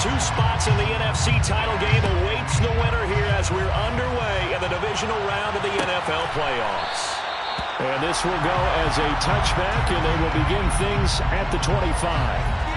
2 spots in the NFC title game awaits the winner here as we're underway in the divisional round of the NFL playoffs. And this will go as a touchback, and they will begin things at the 25.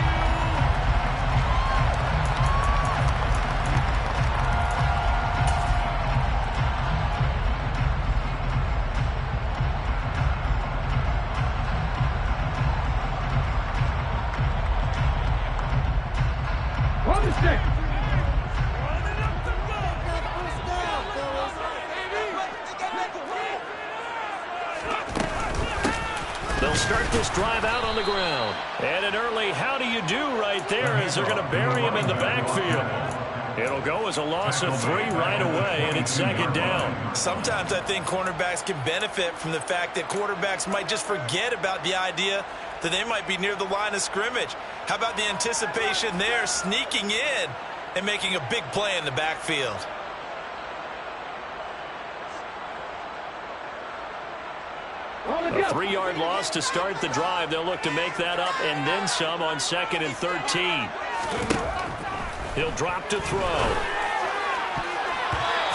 They'll start this drive out on the ground. And an early how do you do right there as they're going to bury him in the backfield. It'll go as a loss of 3 right away, and it's 2nd down. Sometimes I think cornerbacks can benefit from the fact that quarterbacks might just forget about the idea that they might be near the line of scrimmage. How about the anticipation there, sneaking in and making a big play in the backfield? A 3-yard loss to start the drive. They'll look to make that up and then some on 2nd and 13. He'll drop to throw.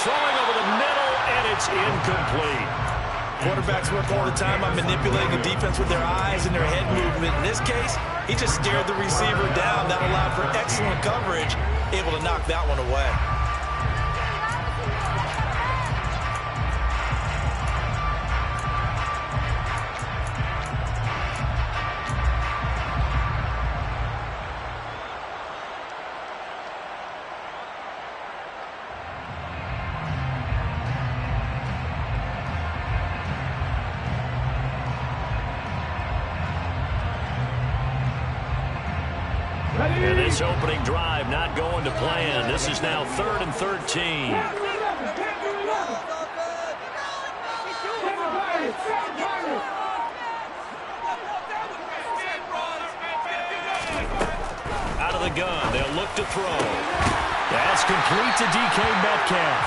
Throwing over the middle, and it's incomplete. Quarterbacks work all the time on manipulating the defense with their eyes and their head movement. In this case, he just stared the receiver down. That allowed for excellent coverage, able to knock that one away. And this opening drive not going to plan. This is now 3rd and 13. Out of the gun, they'll look to throw. That's complete to DK Metcalf.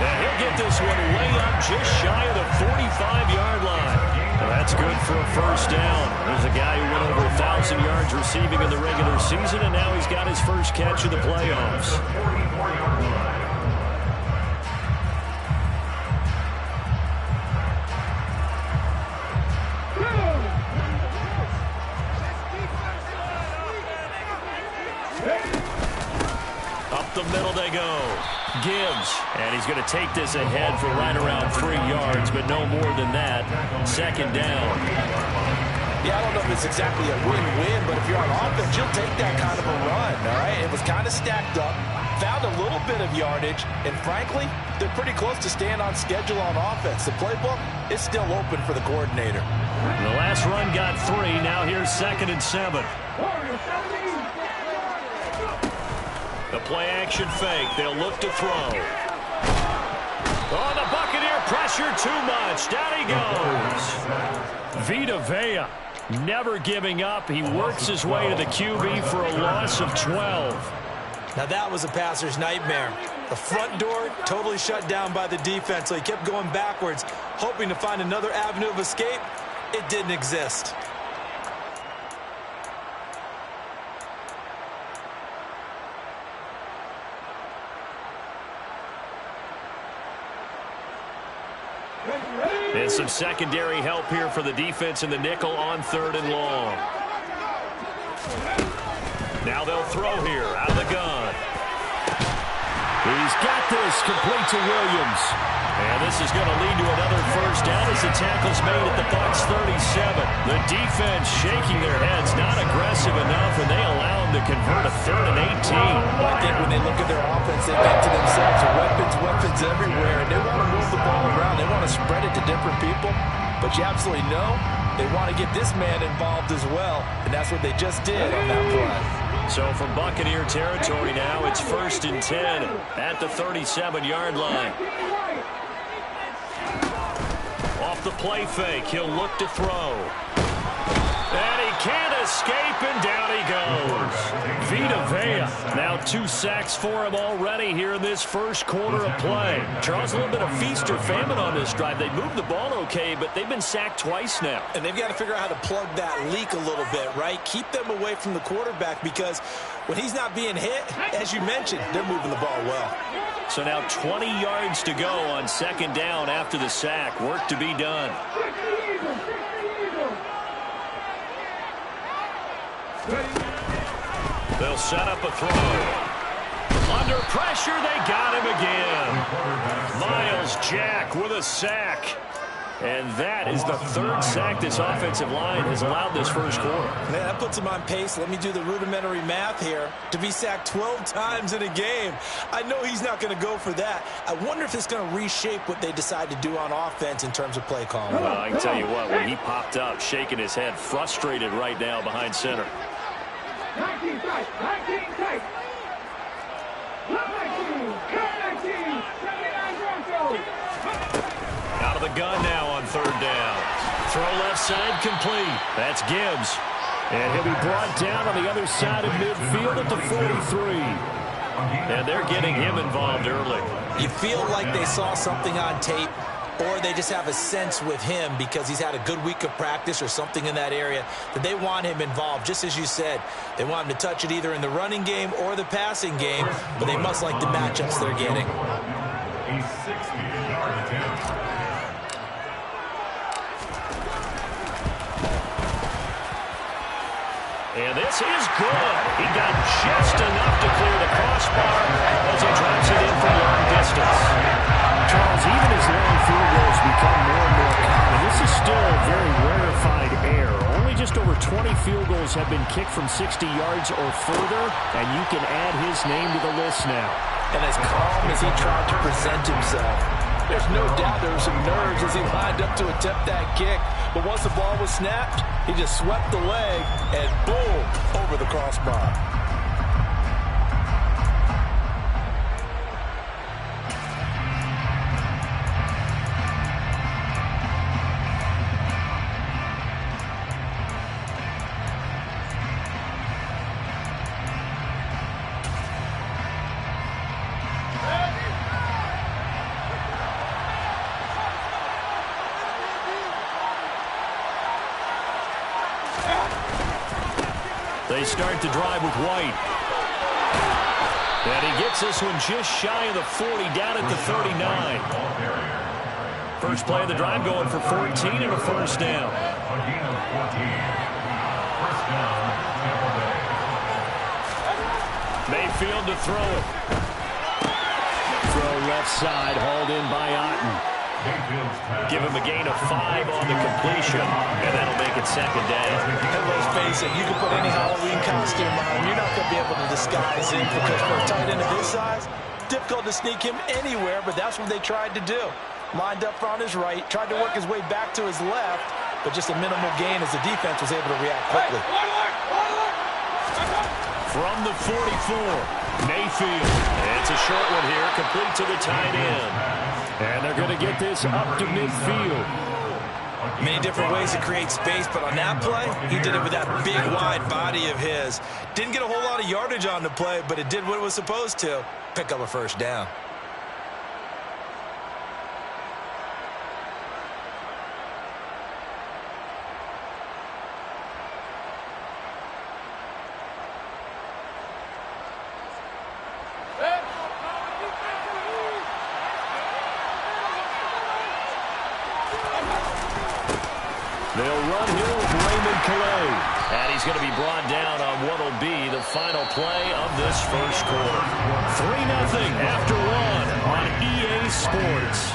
And he'll get this one way up just shy of the 45-yard line. Well, that's good for a 1st down. There's a guy who went over 1,000 yards receiving in the regular season, and now he's got his first catch of the playoffs. Up the middle they go. Gibbs, and he's going to take this ahead for right around 3 yards, but no more than that. 2nd down. Yeah, I don't know if it's exactly a win-win, but if you're on offense, you'll take that kind of a run, all right? It was kind of stacked up, found a little bit of yardage, and frankly, they're pretty close to staying on schedule on offense. The playbook is still open for the coordinator. The last run got 3. Now here's 2nd and 7. The play-action fake. They'll look to throw. Oh, the Buccaneer pressure too much. Down he goes. Vita Vea never giving up. He works his way to the QB for a loss of 12. Now that was a passer's nightmare. The front door totally shut down by the defense, so he kept going backwards, hoping to find another avenue of escape. It didn't exist. And some secondary help here for the defense in the nickel on 3rd and long. Now they'll throw here out of the gun. He's got this complete to Williams. And this is going to lead to another 1st down as the tackle's made at the Bucs 37. The defense shaking their heads, not aggressive enough, and they allow them to convert a 3rd and 18. Well, I think when they look at their offense, they think to themselves, weapons everywhere, and they want to move the ball around. They want to spread it to different people, but you absolutely know they want to get this man involved as well, and that's what they just did on that play. So from Buccaneer territory now, it's 1st and 10 at the 37-yard line. Off the play fake, he'll look to throw. And he can't escape, and down he goes. Vita Vea Now 2 sacks for him already here in this first quarter of play. Charles, a little bit of feast or famine on this drive. They moved the ball okay, but they've been sacked twice now. And they've got to figure out how to plug that leak a little bit, right? Keep them away from the quarterback, because when he's not being hit, as you mentioned, they're moving the ball well. So now 20 yards to go on second down after the sack. Work to be done. They'll set up a throw. Under pressure, they got him again. Miles Jack with a sack. And that is the 3rd sack this offensive line has allowed this first quarter. Man, that puts him on pace. Let me do the rudimentary math here. To be sacked 12 times in a game, I know he's not going to go for that. I wonder if it's going to reshape what they decide to do on offense in terms of play calling. Well, I can tell you what, when he popped up, shaking his head, frustrated right now behind center. 19 tight, 19 tight. 19, Out of the gun now on 3rd down. Throw left side complete. That's Gibbs. And he'll be brought down on the other side of midfield at the 43. And they're getting him involved early. You feel like they saw something on tape, or they just have a sense with him because he's had a good week of practice or something in that area that they want him involved. Just as you said, they want him to touch it either in the running game or the passing game, but they must like the matchups they're getting. A 60-yard attempt. And this is good. He got just enough to clear the crossbar as he drops it in from long distance. Charles, even as long field goals become more and more common, this is still a very rarefied air. Only just over 20 field goals have been kicked from 60 yards or further, and you can add his name to the list now. And as calm as he tried to present himself, there's no doubt there were some nerves as he lined up to attempt that kick. But once the ball was snapped, he just swept the leg and boom, over the crossbar. They start the drive with White. And he gets this one just shy of the 40, down at the 39. First play of the drive going for 14 and a first down. Mayfield to throw it. Throw left side, hauled in by Otten. Give him a gain of 5 on the completion, and that'll make it second down. And let's face it, you can put any Halloween costume on him. You're not going to be able to disguise him, because for a tight end of his size, difficult to sneak him anywhere, but that's what they tried to do. Lined up on his right, tried to work his way back to his left, but just a minimal gain as the defense was able to react quickly. From the 44, Mayfield. It's a short one here, complete to the tight end. And they're going to get this up to midfield. Many different ways to create space, but on that play, he did it with that big, wide body of his. Didn't get a whole lot of yardage on the play, but it did what it was supposed to. Pick up a first down. They'll run here with Raymond Calais. And he's going to be brought down on what will be the final play of this first quarter. 3-0 after 1 on EA Sports.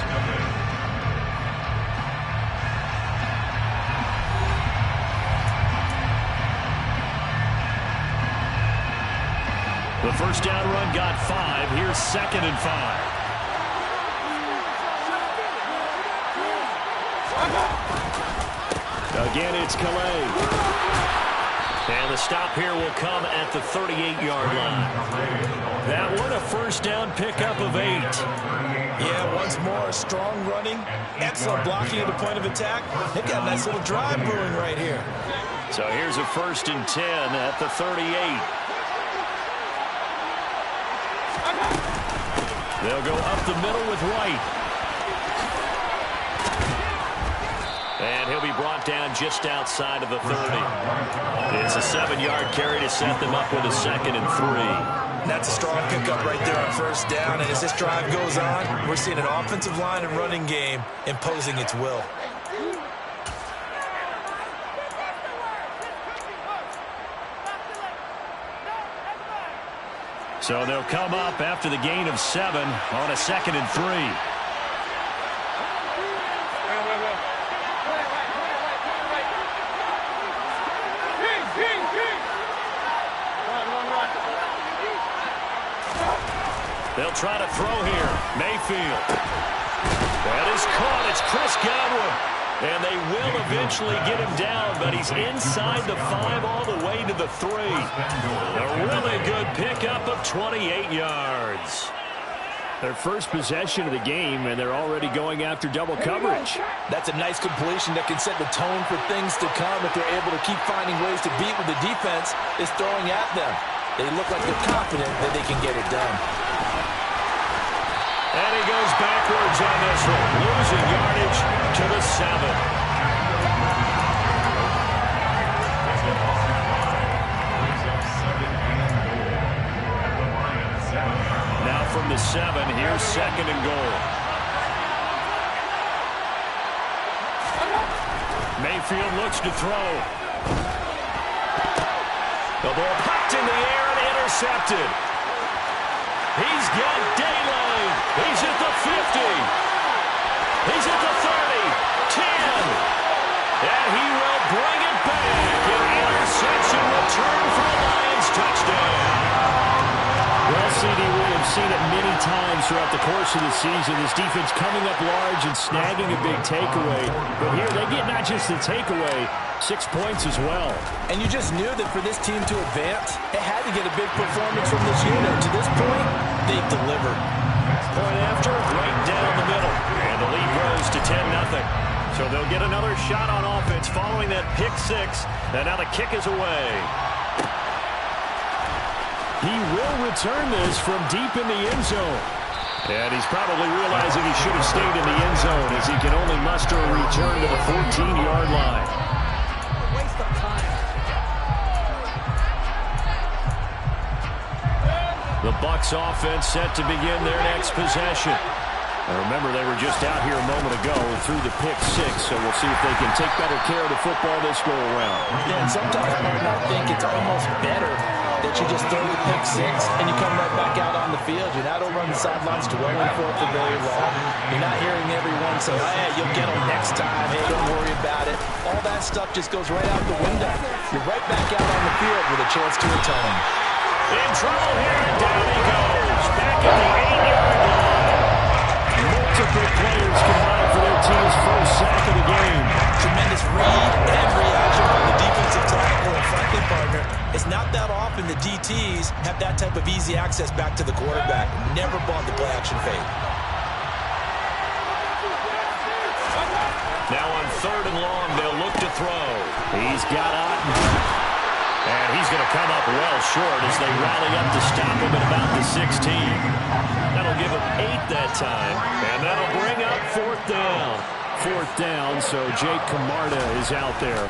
The first down run got 5. Here's 2nd and 5. Again, it's Calais. And the stop here will come at the 38-yard line. That one, a first down pickup of 8. Yeah, once more, strong running, excellent blocking at the point of attack. They've got a nice little drive brewing right here. So here's a 1st and 10 at the 38. They'll go up the middle with White. And he'll be brought down just outside of the 30. It's a 7-yard carry to set them up with a 2nd and 3. That's a strong pickup right there on first down. And as this drive goes on, we're seeing an offensive line and running game imposing its will. So they'll come up after the gain of 7 on a 2nd and 3. They'll try to throw here. Mayfield. That is caught. It's Chris Godwin. And they will eventually get him down, but he's inside the 5 all the way to the 3. A really good pickup of 28 yards. Their first possession of the game, and they're already going after double coverage. That's a nice completion that can set the tone for things to come if they're able to keep finding ways to beat what the defense is throwing at them. They look like they're confident that they can get it done. And he goes backwards on this one, losing yardage to the 7. Now from the 7, here's 2nd and goal. Mayfield looks to throw. The ball popped in the air and intercepted. He's got daylight. He's at the 50. He's at the 30. 10. And he will bring it back. An interception return for the Lions. Touchdown. Well, CD, we have seen it many times throughout the course of the season. This defense coming up large and snagging a big takeaway. But here they get not just the takeaway, 6 points as well. And you just knew that for this team to advance, it had to get a big performance from this unit. To this point, they've delivered. Point after, right down the middle. And the lead grows to 10-0. So they'll get another shot on offense following that pick 6. And now the kick is away. He will return this from deep in the end zone. And he's probably realizing he should have stayed in the end zone as he can only muster a return to the 14-yard line. Waste of time. The Bucs offense set to begin their next possession. And remember, they were just out here a moment ago through the pick 6, so we'll see if they can take better care of the football this go-around. And sometimes I think it's almost better that you just throw the pick 6 and you come right back out on the field. You're not over on the sidelines dwelling for it for very long. You're not hearing everyone say, oh, hey, you'll get them next time. Hey, don't worry about it. All that stuff just goes right out the window. You're right back out on the field with a chance to atone. In trouble here, and down he goes. Back at the 8-yard line. Multiple players combined for their team's first sack of the game. Tremendous read and reaction from the defensive tackle. And frankly, partner, it's not that often the DTs have that type of easy access back to the quarterback. Never bought the play action fade. Now on 3rd and long, they'll look to throw. He's got Otten. And he's going to come up well short as they rally up to stop him at about the 16. That'll give him 8 that time. And that'll bring up 4th down. 4th down, so Jake Camarda is out there.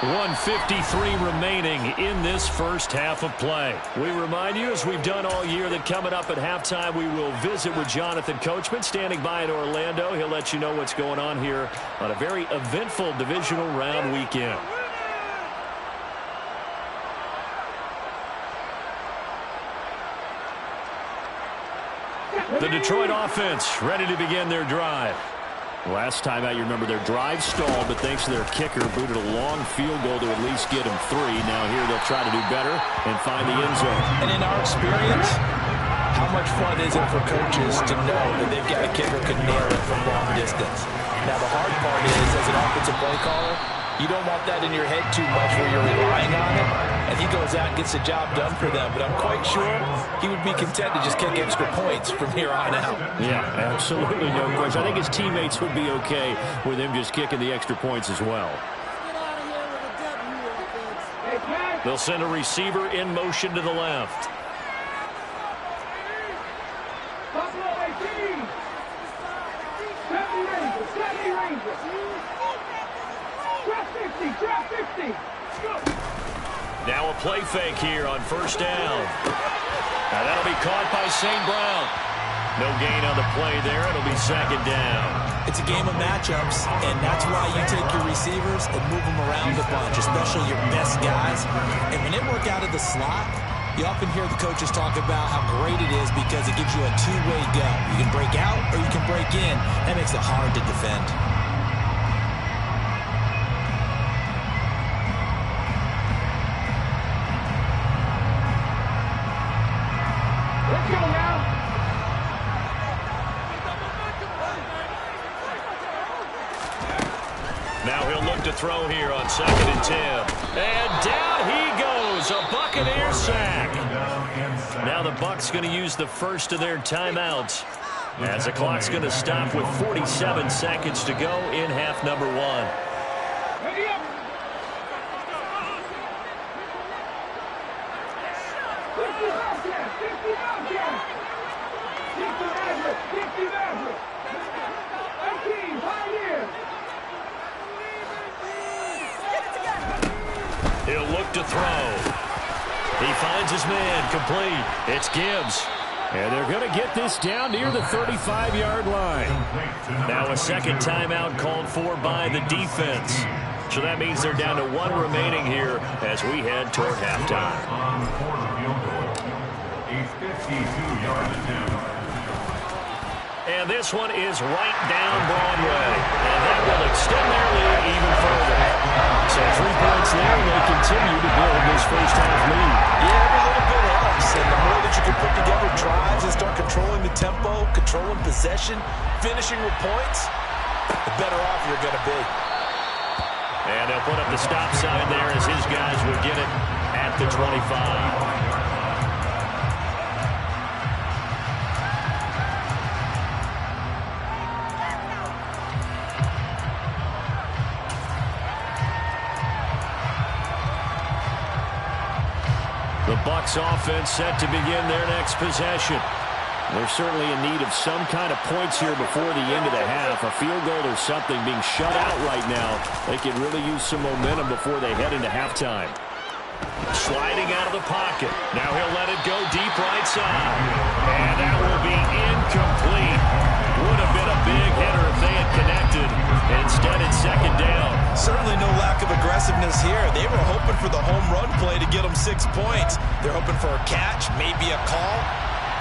.153 remaining in this first half of play. We remind you, as we've done all year, that coming up at halftime, we will visit with Jonathan Coachman, standing by in Orlando. He'll let you know what's going on here on a very eventful divisional round weekend. The Detroit offense ready to begin their drive. Last time out, you remember their drive stalled, but thanks to their kicker, booted a long field goal to at least get him 3. Now here they'll try to do better and find the end zone. And in our experience, how much fun is it for coaches to know that they've got a kicker who can nail it from long distance? Now the hard part is, as an offensive play caller, you don't want that in your head too much where you're relying on it. And he goes out and gets the job done for them. But I'm quite sure he would be content to just kick extra points from here on out. Yeah, absolutely no question. I think his teammates would be okay with him just kicking the extra points as well. Get out of here with a They'll send a receiver in motion to the left. Buffalo 18. 70 Rangers. 70 Rangers. Drop 50. Drop 50. Now a play fake here on first down. Now that'll be caught by St. Brown. No gain on the play there. It'll be second down. It's a game of matchups, and that's why you take your receivers and move them around a bunch, especially your best guys. And when they work out of the slot, you often hear the coaches talk about how great it is because it gives you a two-way go. You can break out or you can break in. That makes it hard to defend. Let's go now. Now he'll look to throw here on 2nd and 10. And down he goes. A Buccaneer sack. Now the Bucs going to use the first of their timeouts, as the clock's going to stop with 47 seconds to go in half number 1. Ready up. 50 Bobcats. 50 Bobcats. 50 Mavericks. 50 Mavericks. 18 Pioneers. He'll look to throw. He finds his man, complete. It's Gibbs. And they're going to get this down near the 35-yard line. Now a second timeout called for by the defense. So that means they're down to 1 remaining here as we head toward halftime. On the quarter field goal. A 52-yard attempt. And this one is right down Broadway. And that will extend their lead even further. So 3 points there, and they continue to build this first half lead. Yeah, every little bit helps, and the more that you can put together drives and start controlling the tempo, controlling possession, finishing with points, the better off you're going to be. And they'll put up the stop sign there as his guys would get it at the 25. The Bucs offense set to begin their next possession. They're certainly in need of some kind of points here before the end of the half. A field goal or something, being shut out right now. They could really use some momentum before they head into halftime. Sliding out of the pocket. Now he'll let it go deep right side. And that will be incomplete. Would have been a big hitter if they had connected. Instead, it's second down. Certainly no lack of aggressiveness here. They were hoping for the home run play to get them 6 points. They're hoping for a catch, maybe a call,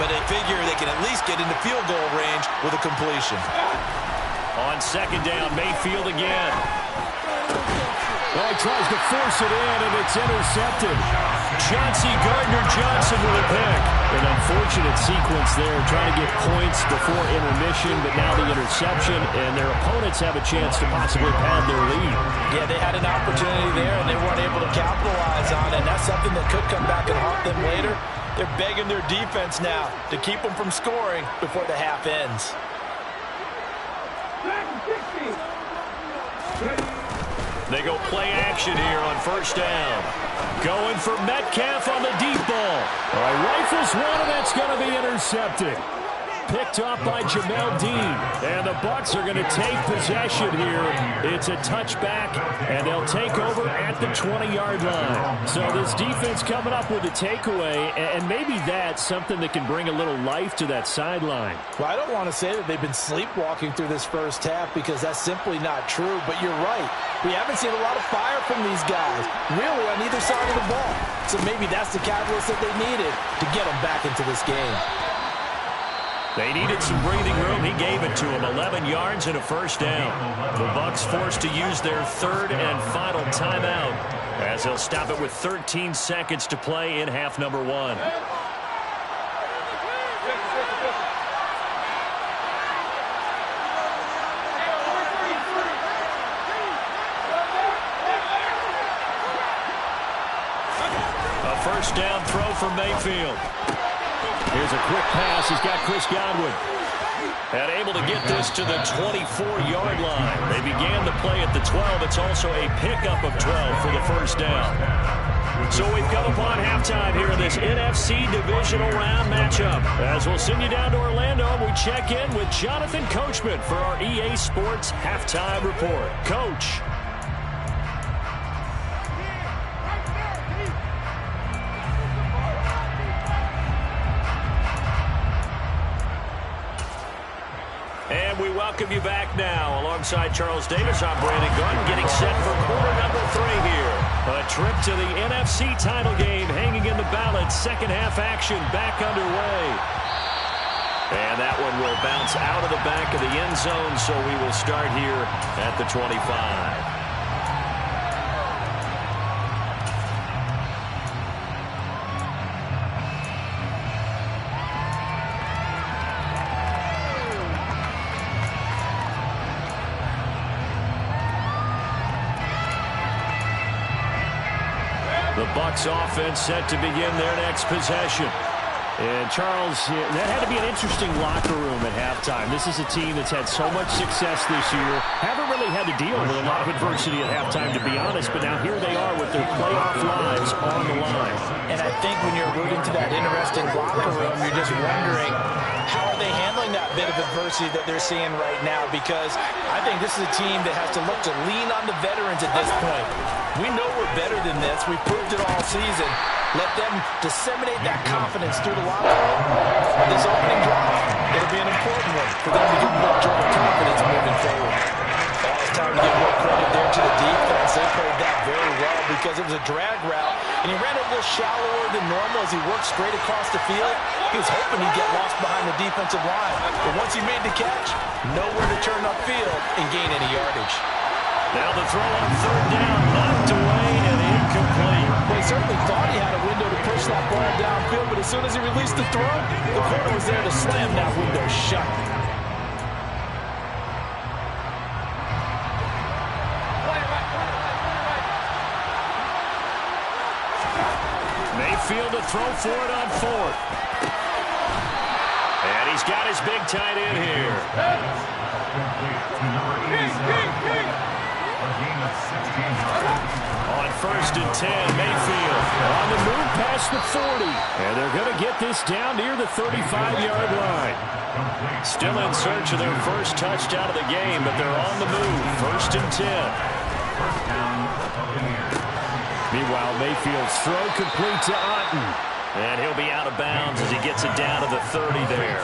but they figure they can at least get into field goal range with a completion. On second down, Mayfield again. Well, he tries to force it in, and it's intercepted. Chauncey Gardner-Johnson with a pick. An unfortunate sequence there, trying to get points before intermission, but now the interception, and their opponents have a chance to possibly pad their lead. Yeah, they had an opportunity there, and they weren't able to capitalize on it, and that's something that could come back and haunt them later. They're begging their defense now to keep them from scoring before the half ends. Back 60. They go play action here on first down. Going for Metcalf on the deep ball. All right, rifles one, and that's going to be intercepted. Picked off by Jamel Dean. And the Bucs are going to take possession here. It's a touchback, and they'll take over at the 20-yard line. So this defense coming up with a takeaway, and maybe that's something that can bring a little life to that sideline. Well, I don't want to say that they've been sleepwalking through this first half because that's simply not true, but you're right. We haven't seen a lot of fire from these guys, really, on either side of the ball. So maybe that's the catalyst that they needed to get them back into this game. They needed some breathing room. He gave it to them. 11 yards and a first down. The Bucs forced to use their third and final timeout as they'll stop it with 13 seconds to play in half number 1. A first down throw from Mayfield. Here's a quick pass. He's got Chris Godwin. And able to get this to the 24-yard line. They began the play at the 12. It's also a pickup of 12 for the first down. So we've come upon halftime here in this NFC divisional round matchup. As we'll send you down to Orlando, we check in with Jonathan Coachman for our EA Sports Halftime Report. Coach. And we welcome you back now. Alongside Charles Davis, I'm Brandon Gordon, getting set for quarter number 3 here. A trip to the NFC title game hanging in the balance. Second half action back underway. And that one will bounce out of the back of the end zone, so we will start here at the 25. The Bucs offense set to begin their next possession. And, Charles, that had to be an interesting locker room at halftime. This is a team that's had so much success this year. Haven't really had to deal with a lot of adversity at halftime, to be honest. But now here they are with their playoff lives on the line. And I think when you're alluding to that interesting locker room, you're just wondering, how are they handling that bit of adversity that they're seeing right now? Because I think this is a team that has to look to lean on the veterans at this point. We know we're better than this. We've proved it all season. Let them disseminate that confidence through the locker room. This opening drive, it'll be an important one for them to get more joy and confidence moving forward. It's time to give more credit there to the defense. They played that very well because it was a drag route, and he ran it a little shallower than normal as he worked straight across the field. He was hoping he'd get lost behind the defensive line. But once he made the catch, nowhere to turn upfield and gain any yardage. Now the throw on third down, knocked away and incomplete. Well, he certainly thought he had a window to push that ball downfield, but as soon as he released the throw, the corner was there to slam that window shut. Mayfield to throw for it on fourth. And he's got his big tight end here. On first and 10, Mayfield on the move past the 40. And they're going to get this down near the 35-yard line. Still in search of their first touchdown of the game, but they're on the move. First and 10. Meanwhile, Mayfield's throw complete to Otten. And he'll be out of bounds as he gets it down to the 30 there.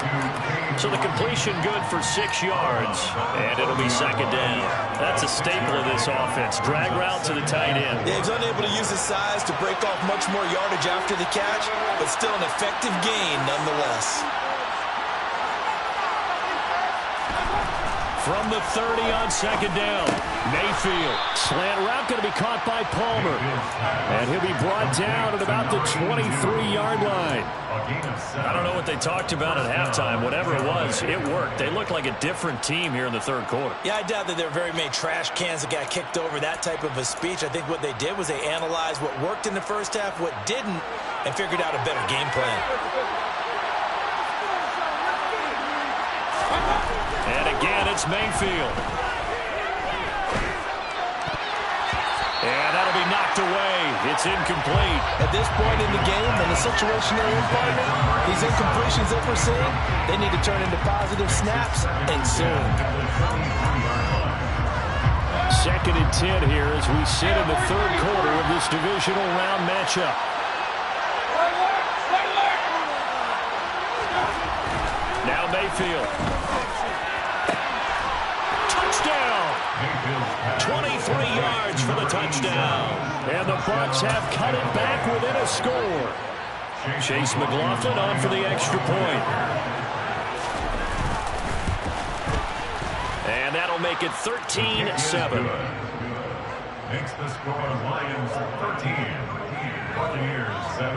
So the completion good for 6 yards, and it'll be second down. That's a staple of this offense. Drag route to the tight end. Yeah, he's unable to use his size to break off much more yardage after the catch, but still an effective gain nonetheless. From the 30 on second down, Mayfield. Slant route going to be caught by Palmer. And he'll be brought down at about the 23-yard line. I don't know what they talked about at halftime. Whatever it was, it worked. They looked like a different team here in the third quarter. Yeah, I doubt that there were very many trash cans that got kicked over, that type of a speech. I think what they did was they analyzed what worked in the first half, what didn't, and figured out a better game plan. And again, it's Mayfield. And that'll be knocked away. It's incomplete. At this point in the game, in the situation they're in, partner, these incompletions that we're seeing, they need to turn into positive snaps, and soon. Second and 10 here as we sit in the third quarter of this divisional round matchup. Now Mayfield. Touchdown! 23 yards for the touchdown. And the Bucs have cut it back within a score. Chase McLaughlin on for the extra point. And that'll make it 13-7. Makes the score Lions 13, Buccaneers 7.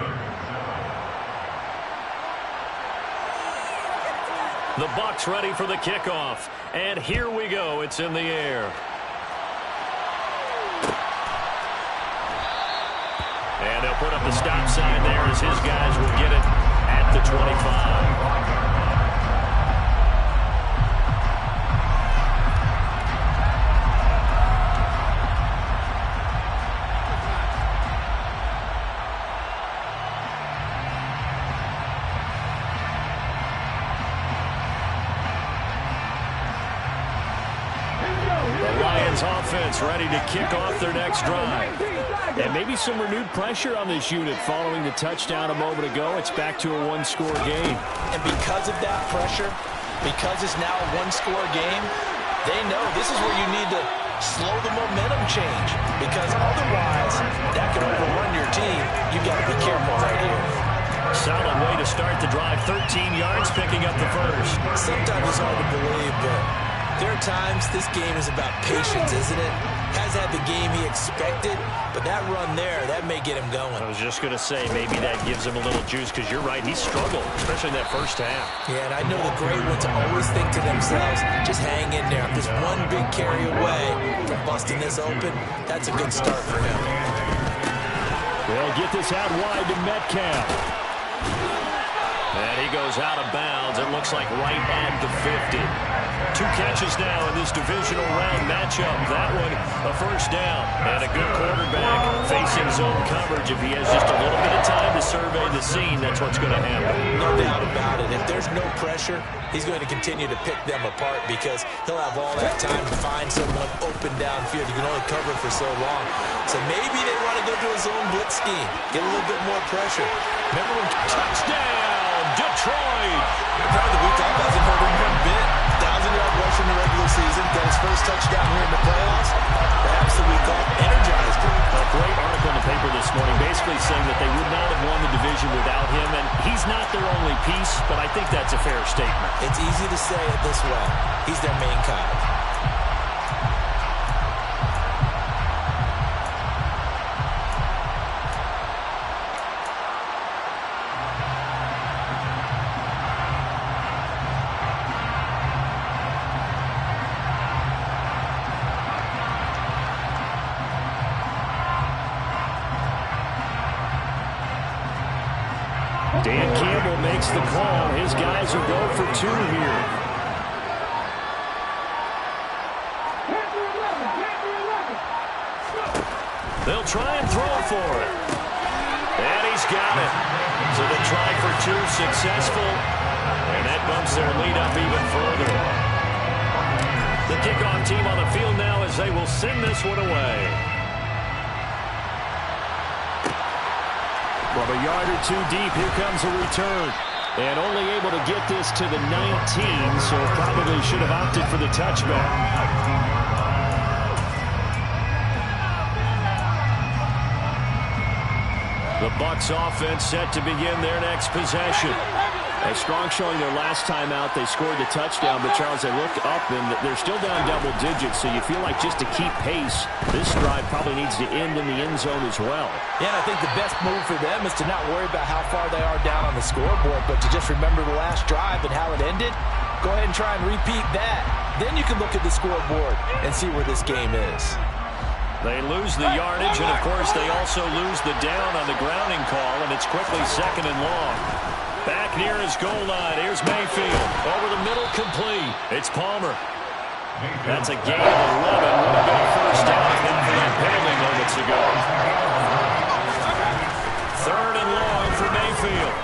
The Bucs ready for the kickoff. And here we go. It's in the air. And they'll put up the stop sign there as his guys will get it at the 25. Lions offense ready to kick off their next drive. And maybe some renewed pressure on this unit following the touchdown a moment ago. It's back to a one-score game. And because of that pressure, because it's now a one-score game, they know this is where you need to slow the momentum change, because otherwise that could overrun your team. You've got to be careful right here. Solid way to start the drive. 13 yards, picking up the first. Sometimes it's hard to believe, but there are times this game is about patience, isn't it? Has had the game he expected, but that run there, that may get him going. I was just going to say, maybe that gives him a little juice, because you're right, he struggled, especially in that first half. Yeah, and I know the great ones always think to themselves, just hang in there. If there's one big carry away from busting this open, that's a good start for him. They'll get this out wide to Metcalf. And he goes out of bounds. It looks like right at the 50. 2 catches now in this divisional round matchup. That one, a first down. And a good quarterback facing zone coverage. If he has just a little bit of time to survey the scene, that's what's going to happen. No doubt about it. If there's no pressure, he's going to continue to pick them apart, because he'll have all that time to find someone open downfield. You can only cover for so long. So maybe they want to go to a zone blitz scheme, get a little bit more pressure. Remember when touchdown, Detroit. Probably the week off hasn't hurt him one bit. 1,000-yard rush in the regular season. Got his first touchdown here in the playoffs. Perhaps the week off energized him. A great article in the paper this morning basically saying that they would not have won the division without him, and he's not their only piece, but I think that's a fair statement. It's easy to say it this way. He's their main guy. Dan Campbell makes the call. His guys will go for 2 here. They'll try and throw for it. And he's got it. So they try for 2, successful. And that bumps their lead up even further. The kickoff team on the field now as they will send this one away. From a yard or 2 deep, here comes a return. And only able to get this to the 19, so probably should have opted for the touchback. The Bucs offense set to begin their next possession. A strong showing their last time out. They scored the touchdown, but Charles, they look up and they're still down double digits, so you feel like just to keep pace, this drive probably needs to end in the end zone as well. Yeah, and I think the best move for them is to not worry about how far they are down on the scoreboard, but to just remember the last drive and how it ended. Go ahead and try and repeat that. Then you can look at the scoreboard and see where this game is. They lose the yardage, and of course they also lose the down on the grounding call, and it's quickly 2nd and long. Back near his goal line. Here's Mayfield. Over the middle, complete. It's Palmer. That's a gain of 11. Would have been a first down if not for that penalty moments ago. 3rd and long for Mayfield.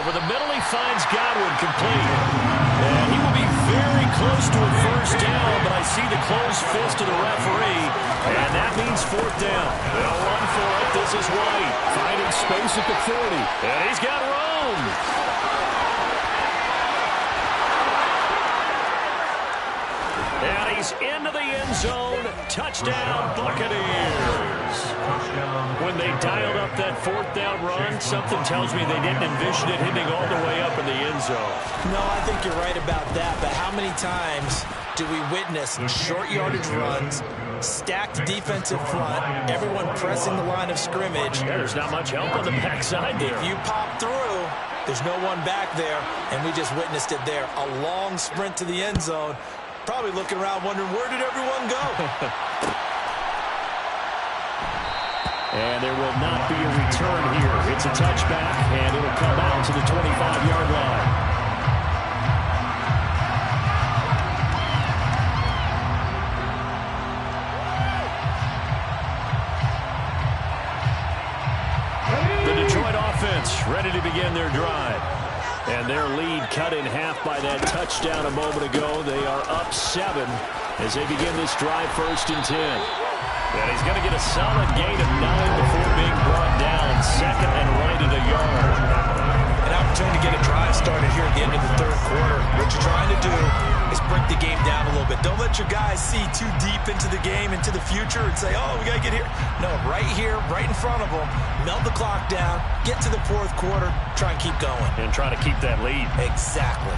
Over the middle, he finds Godwin, complete. And he will be very close to a first down, but I see the closed fist of the referee, and that means 4th down. They'll run for it. This is White, finding space at the 40, and he's got room. And he's into the end zone. Touchdown, Buccaneers. When they dialed up that 4th down run, something tells me they didn't envision it hitting all the way up in the end zone. No, I think you're right about that, but how many times do we witness short yardage runs, stacked defensive front, everyone pressing the line of scrimmage? Yeah, there's not much help on the backside there. If you pop through, there's no one back there, and we just witnessed it there. A long sprint to the end zone. Probably looking around wondering, where did everyone go? And there will not be a return here. It's a touchback, and it'll come out to the 25-yard line. The Detroit offense ready to begin their drive. And their lead cut in half by that touchdown a moment ago. They are up 7. as they begin this drive, 1st and 10. And he's going to get a solid gain of 9 before being brought down. 2nd and right at a yard. An opportunity to get a drive started here at the end of the 3rd quarter. What you're trying to do is break the game down a little bit. Don't let your guys see too deep into the game, into the future, and say, oh, we got to get here. No, right here, right in front of them, melt the clock down, get to the 4th quarter, try and keep going. And try to keep that lead. Exactly.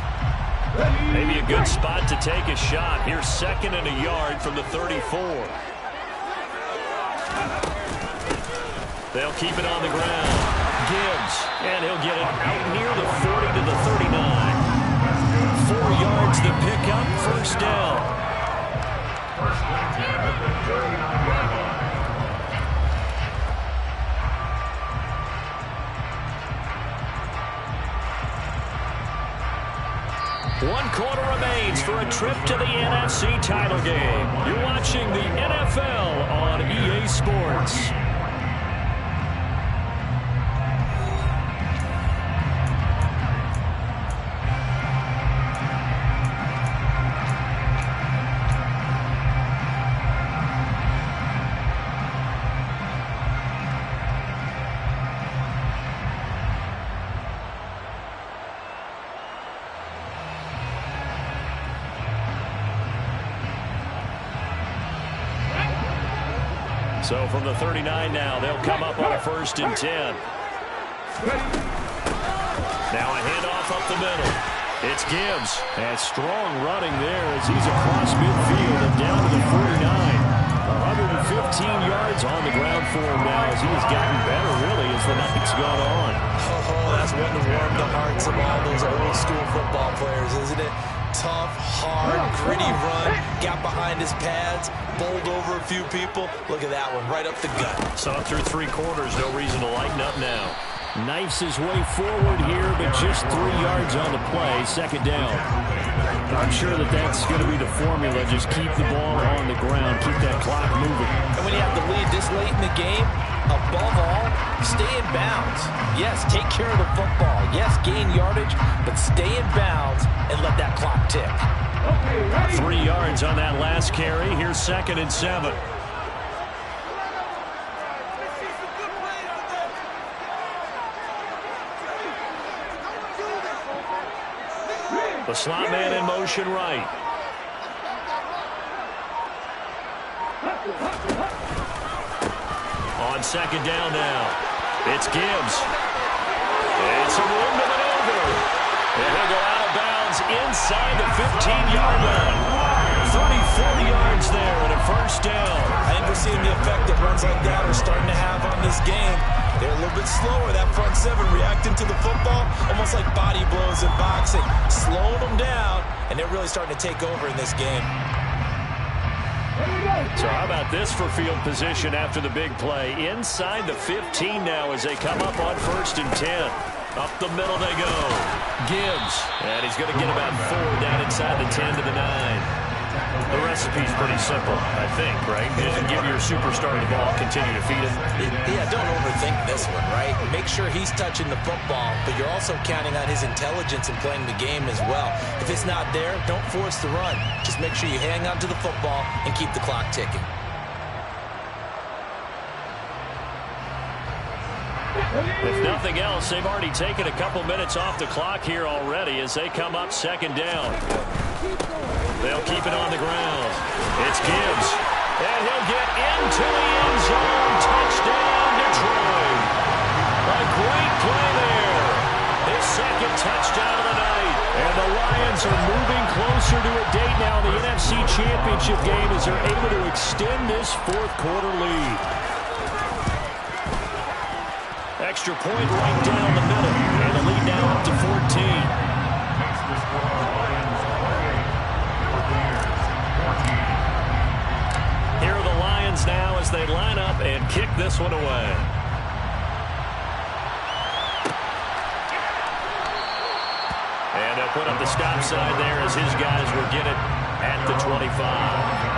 Maybe a good spot to take a shot. Here's 2nd and a yard from the 34. They'll keep it on the ground. Gibbs, and he'll get it out near the 40 to the 39. 4 yards to pick up, 1st down. First and 10 at the 39-yard line. One quarter remains for a trip to the NFC title game. You're watching the NFL on EA Sports. So from the 39 now, they'll come up on a 1st and 10. Now a handoff up the middle. It's Gibbs. And strong running there as he's across midfield and down to the 49. 115 yards on the ground for him now as he has gotten better, really, as the night's gone on. Oh, that's one to warm the hearts of all those old school football players, isn't it? Tough, hard, gritty run, got behind his pads, bowled over a few people. Look at that one, right up the gut. Saw through 3 quarters, no reason to lighten up now. Knifes his way forward here, but just 3 yards on the play, 2nd down. I'm sure that's going to be the formula. Just keep the ball on the ground, keep that clock moving. And when you have the lead this late in the game, above all, stay in bounds. Yes, take care of the football. Yes, gain yardage, but stay in bounds and let that clock tick. 3 yards on that last carry. Here's 2nd and 7. The slot man in motion right. On 2nd down now. It's Gibbs. And some room to maneuver. And he'll go out of bounds inside the 15-yard line. 30, 40 yards there and a 1st down. I think we're seeing the effect that runs like that are starting to have on this game. They're a little bit slower, that front 7 reacting to the football, almost like body blows in boxing, slowing them down, and they're really starting to take over in this game. So how about this for field position after the big play? Inside the 15 now as they come up on 1st and 10. Up the middle they go. Gibbs, and he's going to get about 4 down inside the 10 to the 9. The recipe's pretty simple, I think, right? Just give your superstar the ball, continue to feed him. Yeah, don't overthink this one, right? Make sure he's touching the football, but you're also counting on his intelligence in playing the game as well. If it's not there, don't force the run. Just make sure you hang on to the football and keep the clock ticking. If nothing else, they've already taken a couple minutes off the clock here already as they come up 2nd down. They'll keep it on the ground. It's Gibbs. And he'll get into the end zone. Touchdown, Detroit. A great play there. His 2nd touchdown of the night. And the Lions are moving closer to a date now in the NFC Championship game as they're able to extend this 4th quarter lead. Extra point right down the middle. And the lead now up to 14. Here are the Lions now as they line up and kick this one away. And they'll put up the stop sign there as his guys will get it at the 25.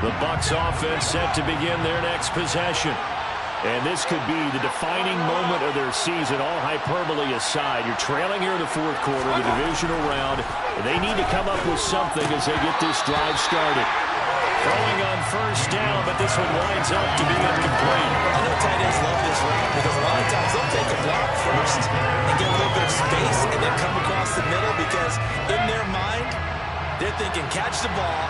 The Bucs offense set to begin their next possession. And this could be the defining moment of their season, all hyperbole aside. You're trailing here in the fourth quarter, the divisional round, and they need to come up with something as they get this drive started. Throwing on first down, but this one winds up to be incomplete. I know tight ends love this route because a lot of times they'll take a block first and get a little bit of space and then come across the middle because in their mind, they're thinking catch the ball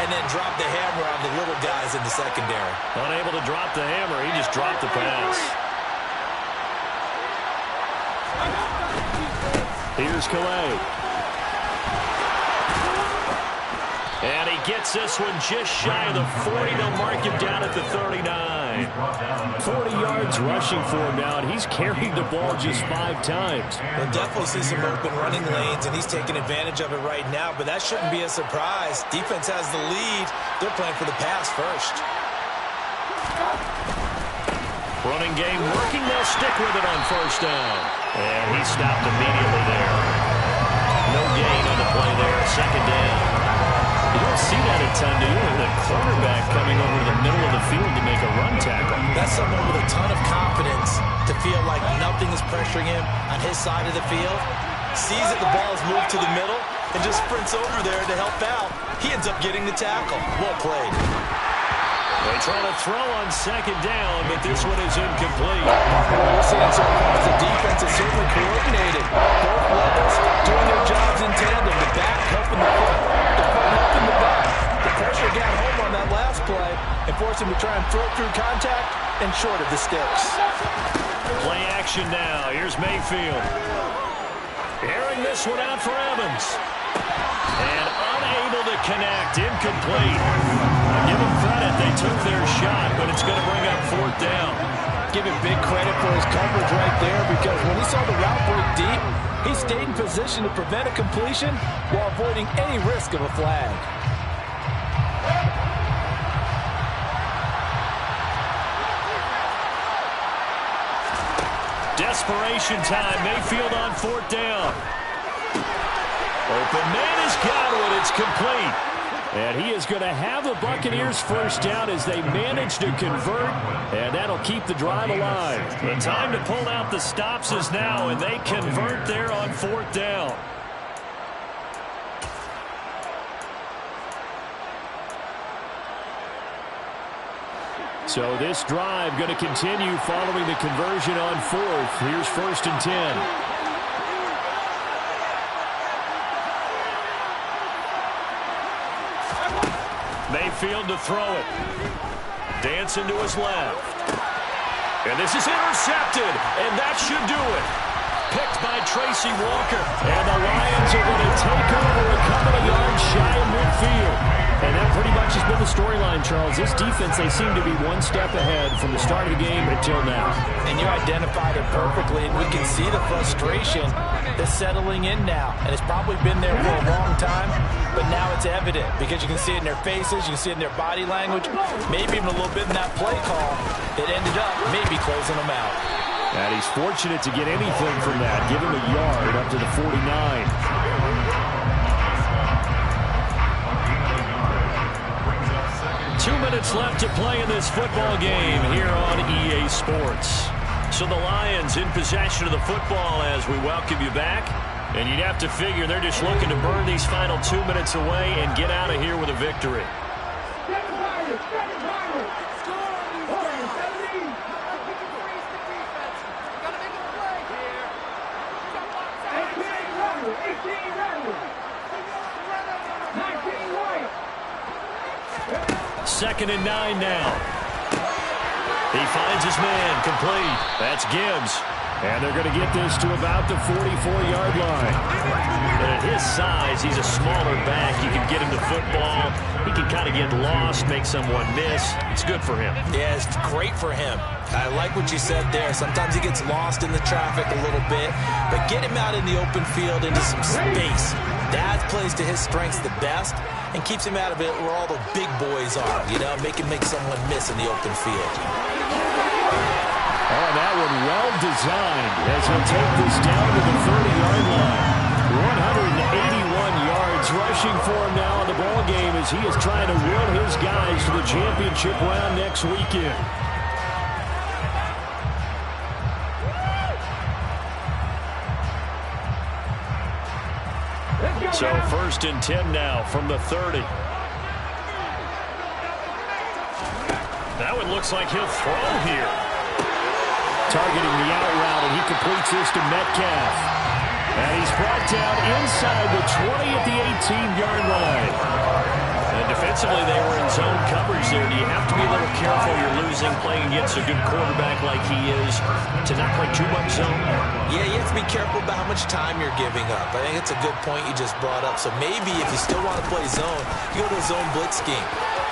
and then drop the hammer on the little guys in the secondary. Unable to drop the hammer, he just dropped the pass. Here's Calais. And he gets this one just shy of the 40. They'll mark him down at the 39. 40 yards rushing for him now, and he's carried the ball just 5 times. We'll definitely see some open running lanes, and he's taking advantage of it right now, but that shouldn't be a surprise. Defense has the lead. They're playing for the pass first. Running game working. They'll stick with it on first down. And he stopped immediately there. No gain on the play there. Second down. You don't see that a ton, do you? The quarterback coming over to the middle of the field to make a run tackle. That's someone with a ton of confidence to feel like nothing is pressuring him on his side of the field. Sees that the ball is moved to the middle and just sprints over there to help out. He ends up getting the tackle. Well played. They try to throw on second down, but this one is incomplete. We're seeing so far as the defense is certainly coordinated. Both levels doing their jobs in tandem. The back helping the front. The front helping the back. The pressure got home on that last play and forced him to try and throw through contact and short of the sticks. Play action now. Here's Mayfield. Airing this one out for Evans. And unable to connect. Incomplete. Give them credit. They took their shot, but it's going to bring up fourth down. Give him big credit for his coverage right there because when he saw the route break deep, he stayed in position to prevent a completion while avoiding any risk of a flag. Desperation time. Mayfield on fourth down. Open man has got it. It's complete. And he is going to have the Buccaneers first down as they manage to convert, and that'll keep the drive alive. The time to pull out the stops is now, and they convert there on fourth down. So this drive going to continue following the conversion on fourth. Here's first and 10. Mayfield to throw it. Dancing to his left. And this is intercepted, and that should do it. Picked by Tracy Walker. And the Lions are going to take over a couple of yards shy of midfield. And that pretty much has been the storyline, Charles. This defense, they seem to be one step ahead from the start of the game until now. And you identified it perfectly, and we can see the frustration that's settling in now. And it's probably been there for a long time, but now it's evident because you can see it in their faces, you can see it in their body language, maybe even a little bit in that play call that ended up maybe closing them out. And he's fortunate to get anything from that. Give him a yard up to the 49. 2 minutes left to play in this football game here on EA Sports. So the Lions in possession of the football as we welcome you back. And you'd have to figure they're just looking to burn these final 2 minutes away and get out of here with a victory. Second and 9 now. He finds his man, complete. That's Gibbs. And they're going to get this to about the 44-yard line. And at his size, he's a smaller back. You can get him the football. He can kind of get lost, make someone miss. It's good for him. Yeah, it's great for him. I like what you said there. Sometimes he gets lost in the traffic a little bit, but get him out in the open field into some space. That plays to his strengths the best and keeps him out of it where all the big boys are, you know, make someone miss in the open field. Oh, that one well designed as he'll take this down to the 30-yard line. 181 yards rushing for him now in the ball game as as he is trying to will his guys to the championship round next weekend. So 1st and 10 now from the 30. Now it looks like he'll throw here. Targeting the out route, and he completes this to Metcalf. And he's brought down inside the 20 at the 18-yard line. And defensively, they were in zone coverage there. Do you have to be a little careful you're losing playing against a good quarterback like he is to not play too much zone? Yeah, you have to be careful about how much time you're giving up. I think it's a good point you just brought up. So maybe if you still want to play zone, you go to a zone blitz scheme.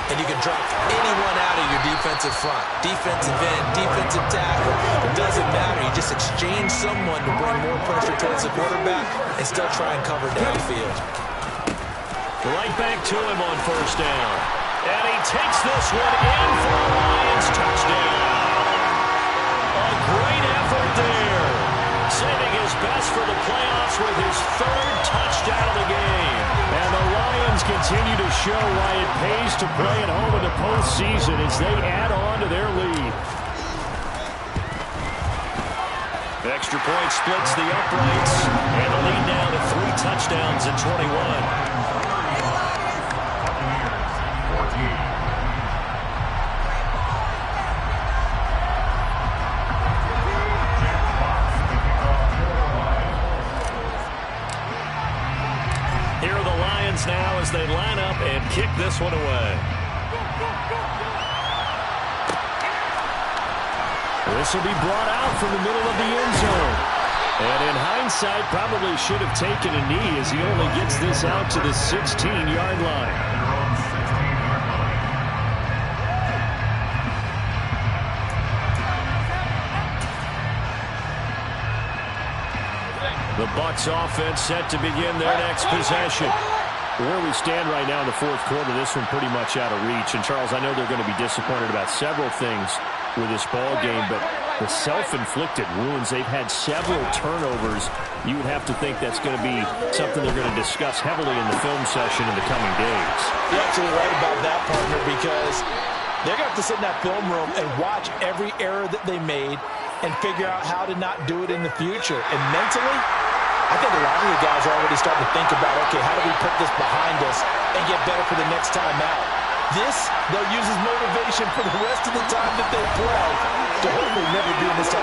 And you can drop anyone out of your defensive front. Defensive end, defensive tackle. It doesn't matter. You just exchange someone to bring more pressure towards the quarterback and still try and cover downfield. Right back to him on 1st down. And he takes this one in for a Lions touchdown. A great effort there. Saving his best for the playoffs with his 3rd touchdown of the game. And the Lions continue to show why it pays to play at home in the postseason as they add on to their lead. Extra point splits the uprights. And the lead now to 3 touchdowns in 21. Here are the Lions now as they line up and kick this one away. This will be brought out from the middle of the end zone. And in hindsight, probably should have taken a knee as he only gets this out to the 16-yard line. The Bucs offense set to begin their next possession. Where we stand right now in the 4th quarter, this one pretty much out of reach. And, Charles, I know they're going to be disappointed about several things with this ball game, but the self-inflicted wounds, they've had several turnovers. You would have to think that's going to be something they're going to discuss heavily in the film session in the coming days. You're absolutely right about that, partner, because they're going to have to sit in that film room and watch every error that they made and figure out how to not do it in the future. And mentally, I think a lot of the guys are already starting to think about, okay, how do we put this behind us and get better for the next time out? This, they'll use as motivation for the rest of the time that they play to hopefully never be in this type